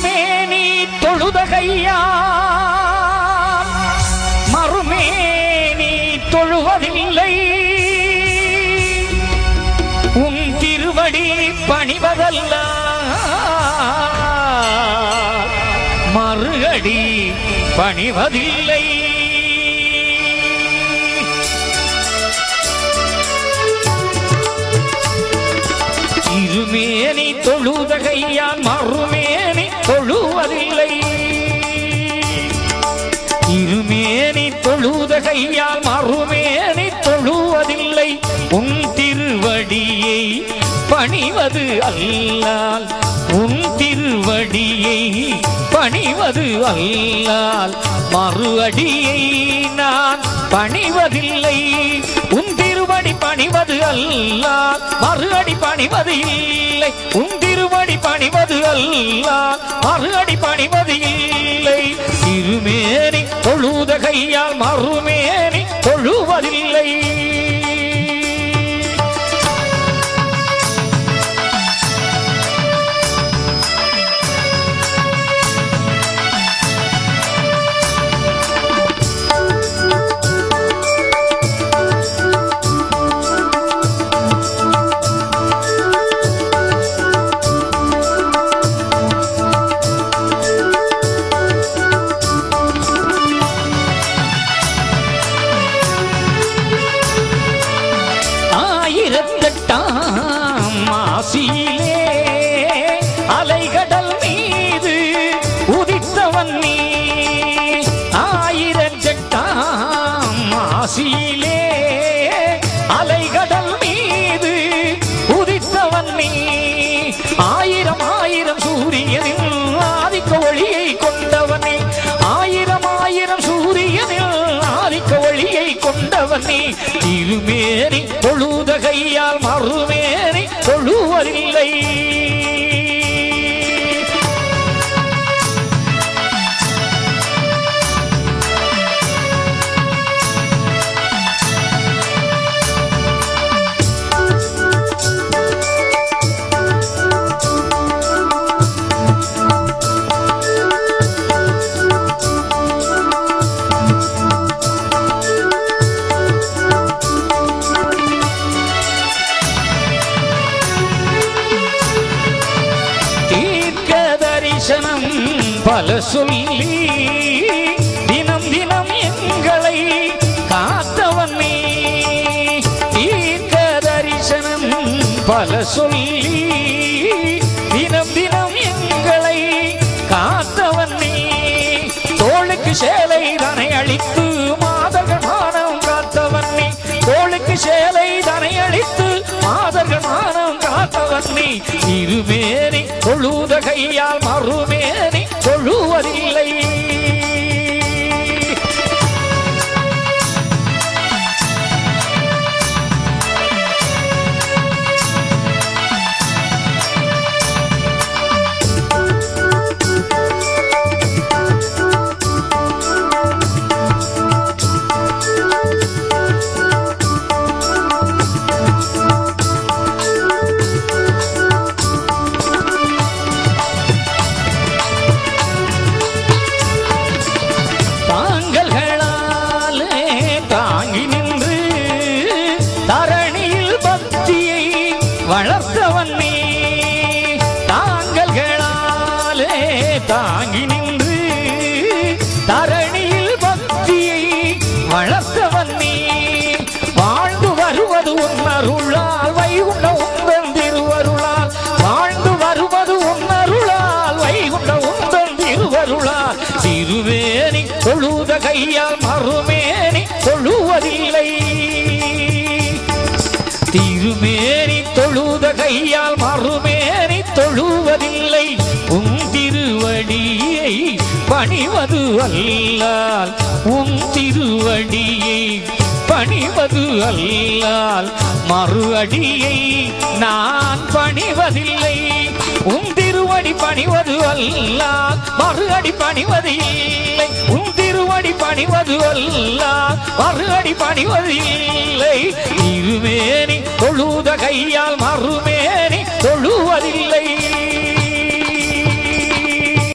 திருமேனி தொழுதகையா மறுமேனி தொழுவதில்லை உன் திருவடி பணிவதல்ல மறுஅடி பணிவதில்லை. திருமேனி தொழுதகையான் மறுமேனி தொழுவதில்லை திருமேனி தொழுதகையால் மறுமேனி தொழுவதில்லை உன் திருவடியை பணிவது அல்லால் உன் திருவடியை பணிவது அல்லால் மறுஅடியை நான் பணிவதில்லை உன் திருவடி பணிவது அல்லால் மறுஅடி பணிவது இல்லை உன் திருவடி பணிவது அல்லால் மறுஅடி பணிவது இல்லை. திருமேனி தொழுதகையால் மறுமேனி தொழுவதில்லை. மாசியிலே அலைகடல் மீது உதித்தவன் நீ ஆயிரஞ்செட்டாம் மாசியிலே அலைகடல் மீது உதித்தவன் நீ ஆயிரம் ஆயிரம் சூரியனில் ஆதிக்க ஒளியை கொண்டவனே ஆயிரம் ஆயிரம் சூரியனில் ஆதிக்க ஒளியை கொண்டவனே. திருமேனி தொழுதகையால் மறுமேனி தொழுவதில்லை. பல சொல்லி தினம் தினம் எங்களை காத்தவன் நீ தீர்க்க தரிசனம் பல சொல்லி தினம் தினம் எங்களை காத்தவன் நீ தோளுக்கு சேலை தனை அளித்து மாதர்கள் மானம் காத்தவன் நீ தோளுக்கு சேலை தனை அளித்து மாதர்கள் மானம் காத்தவன் நீ. திருமேனி தொழுதகையால் மறுமேனி தொழுவதில்லை. வளர்த்தவன் நீ தாங்கல்களாலே தாங்கி நின்று தரணியில் பக்தியை வளர்த்தவன் நீ வாழ்ந்து வருவது உன்னருளால் வைகுண்ட உந்தன் திருவருளால் வாழ்ந்து வருவது உன்னருளால் வைகுண்ட உந்தன் திருவருளால். திருமேனி தொழுதகையால் மறுமேனி தொழுவதில்லை. திருமேனி தொழுதகையால் மறுமேனி தொழுவதில்லை. உன் திருவடியை பணிவது அல்லால் உன் திருவடியை பணிவது அல்லால் மறுஅடியை நான் பணிவதில்லை. உன் திருவடி பணிவது அல்லால் மறுஅடி பணிவது இல்லை உன் திருவடி பணிவது அல்லால் மறுஅடி பணிவது இல்லை. திருமேனி தொழுதகையால் மறுமே